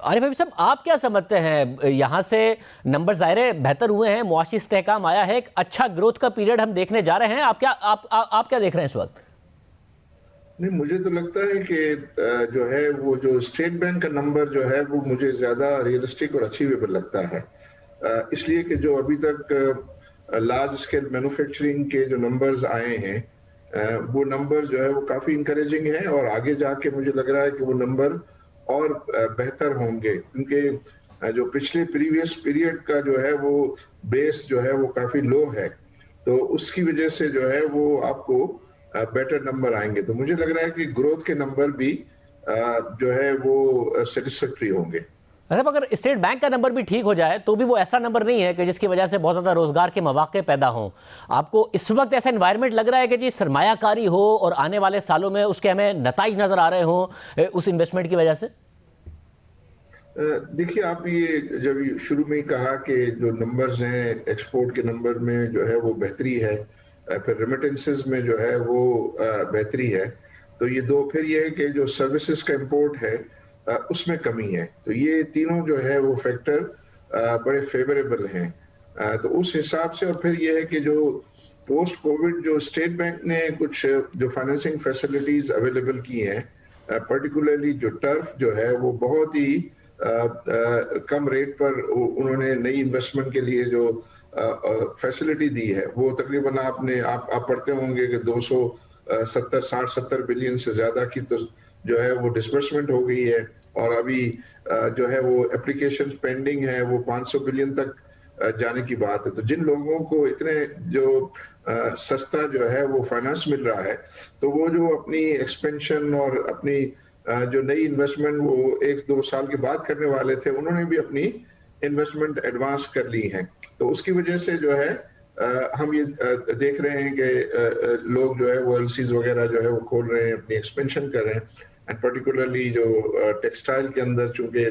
आरिफ हबीब साहब, आप क्या समझते हैं, यहाँ से नंबर ज़ाहिर बेहतर हुए हैं, मुआशी इस्तेहकाम आया है, एक अच्छा ग्रोथ का पीरियड हम देखने जा रहे हैं। आप क्या देख रहे हैं इस वक्त? नहीं, मुझे तो लगता है कि जो है वो जो स्टेट बैंक का नंबर जो है वो मुझे ज्यादा रियलिस्टिक और अचीवेबल लगता है। इसलिए कि जो अभी तक लार्ज स्केल मैन्युफैक्चरिंग के जो नंबर्स आए हैं, वो नंबर जो है वो काफी इंकरेजिंग है और आगे जाके मुझे लग रहा है कि वो नंबर और बेहतर होंगे, क्योंकि जो पिछले प्रीवियस पीरियड का जो है वो बेस जो है वो काफी लो है। तो उसकी वजह से जो है वो आपको बेटर नंबर आएंगे। तो मुझे लग रहा है कि ग्रोथ के नंबर भी जो है वो सेटिस्फैक्टरी होंगे। मतलब अगर स्टेट बैंक का नंबर भी ठीक हो जाए तो भी वो ऐसा नंबर नहीं है कि जिसकी वजह से बहुत ज़्यादा रोजगार के मौके पैदा हों। आपको इस वक्त ऐसा एनवायरनमेंट लग रहा है कि जी सरमायाकारी हो और आने वाले सालों में उसके हमें नताइज नजर आ रहे हों उस इन्वेस्टमेंट की वजह से? देखिए, आप ये जब शुरू में ही कहा कि जो नंबर्स हैं एक्सपोर्ट के नंबर में जो है वो बेहतरी है, फिर रेमिटेंसेस में जो है वो बेहतरी है। तो ये दो, फिर ये है कि जो सर्विसेज का इंपोर्ट है उसमें कमी है। तो ये तीनों जो है वो फैक्टर बड़े फेवरेबल हैं। तो उस हिसाब से, और फिर ये है कि जो पोस्ट कोविड जो स्टेट बैंक ने कुछ जो फाइनेंसिंग फैसिलिटीज अवेलेबल की हैं, पर्टिकुलरली जो टर्फ जो है वो बहुत ही कम रेट पर उन्होंने नई इन्वेस्टमेंट के लिए जो फैसिलिटी दी है, वो तकरीबन आप पढ़ते होंगे कि 270 बिलियन से ज्यादा की तो जो है वो डिसबर्समेंट हो गई है। और अभी जो है वो एप्लीकेशन पेंडिंग है, वो 500 बिलियन तक जाने की बात है। तो जिन लोगों को इतने जो सस्ता जो है वो फाइनेंस मिल रहा है, तो वो जो अपनी एक्सपेंशन और अपनी जो नई इन्वेस्टमेंट वो 1-2 साल के बाद करने वाले थे, उन्होंने भी अपनी इन्वेस्टमेंट एडवांस कर ली है। तो उसकी वजह से जो है हम ये देख रहे हैं कि लोग जो है वो एलसीज वगैरह जो है वो खोल रहे हैं, अपनी एक्सपेंशन कर रहे हैं। एंड पर्टिकुलरली जो टेक्सटाइल के अंदर, चूंकि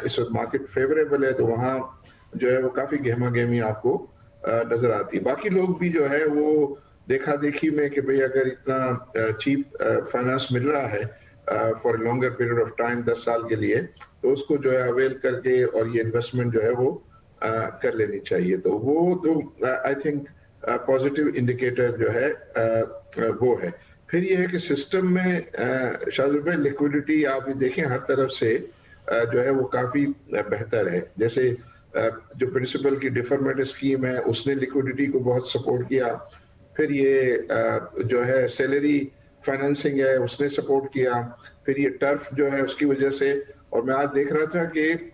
इस वक्त मार्केट फेवरेबल है, तो वहाँ जो है वो काफी गहमा गहमी आपको नजर आती है। बाकी लोग भी जो है वो देखा देखी में कि भाई अगर इतना चीप फाइनेंस मिल रहा है for longer period of time, 10 साल के लिए, तो उसको जो है अवेल करके और ये इन्वेस्टमेंट जो है वो कर लेनी चाहिए। तो वो तो आई थिंक पॉजिटिव इंडिकेटर जो है वो है। फिर ये है कि सिस्टम में शायद भाई लिक्विडिटी आप ये देखें हर तरफ से जो है वो काफी बेहतर है। जैसे जो प्रिंसिपल की डिफरमेंट स्कीम है, उसने लिक्विडिटी को बहुत सपोर्ट किया। फिर ये जो है सैलरी फाइनेंसिंग है, उसने सपोर्ट किया। फिर ये टर्फ जो है उसकी वजह से, और मैं आज देख रहा था कि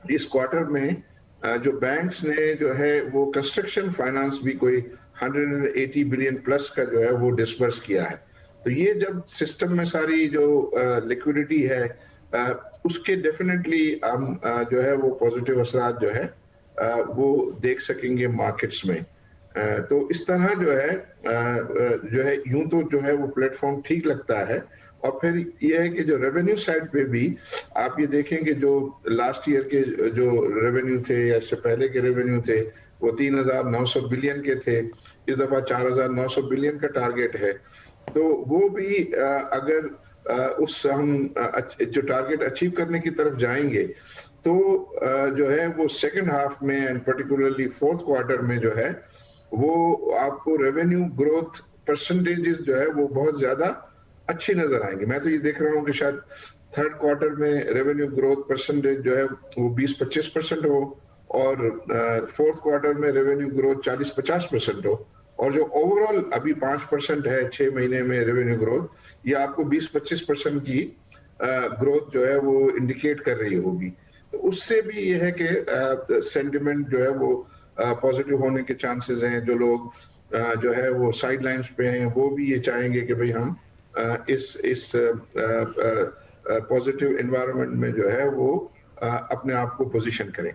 इस क्वार्टर में जो बैंक्स ने जो है वो कंस्ट्रक्शन फाइनेंस भी कोई 180 बिलियन प्लस का जो है वो डिसबर्स किया है। तो ये जब सिस्टम में सारी जो लिक्विडिटी है, उसके डेफिनेटली हम जो है वो पॉजिटिव असरात जो है वो देख सकेंगे मार्केट्स में। तो इस तरह जो है यूं तो जो है वो प्लेटफॉर्म ठीक लगता है। और फिर ये है कि जो रेवेन्यू साइड पे भी आप ये देखेंगे, जो लास्ट ईयर के जो रेवेन्यू थे या इससे पहले के रेवेन्यू थे, वो 3,900 बिलियन के थे। इस दफा 4,900 बिलियन का टारगेट है। तो वो भी अगर उस हम जो टारगेट अचीव करने की तरफ जाएंगे, तो जो है वो सेकंड हाफ में एंड पर्टिकुलरली फोर्थ क्वार्टर में जो है वो आपको रेवेन्यू ग्रोथ परसेंटेजेस जो है वो बहुत ज्यादा अच्छी नजर आएंगे। मैं तो ये देख रहा हूँ कि शायद थर्ड क्वार्टर में रेवेन्यू ग्रोथ परसेंटेज जो है वो 20-25% हो, और फोर्थ क्वार्टर में रेवेन्यू ग्रोथ 40-50% हो। और जो ओवरऑल अभी 5% है 6 महीने में रेवेन्यू ग्रोथ, ये आपको 20-25% की ग्रोथ जो है वो इंडिकेट कर रही होगी। तो उससे भी ये है कि सेंटिमेंट जो है वो पॉजिटिव होने के चांसेस हैं। जो लोग जो है वो साइड लाइन्स पे हैं, वो भी ये चाहेंगे कि भाई हम इस पॉजिटिव एनवायरनमेंट में जो है वो अपने आप को पोजीशन करें।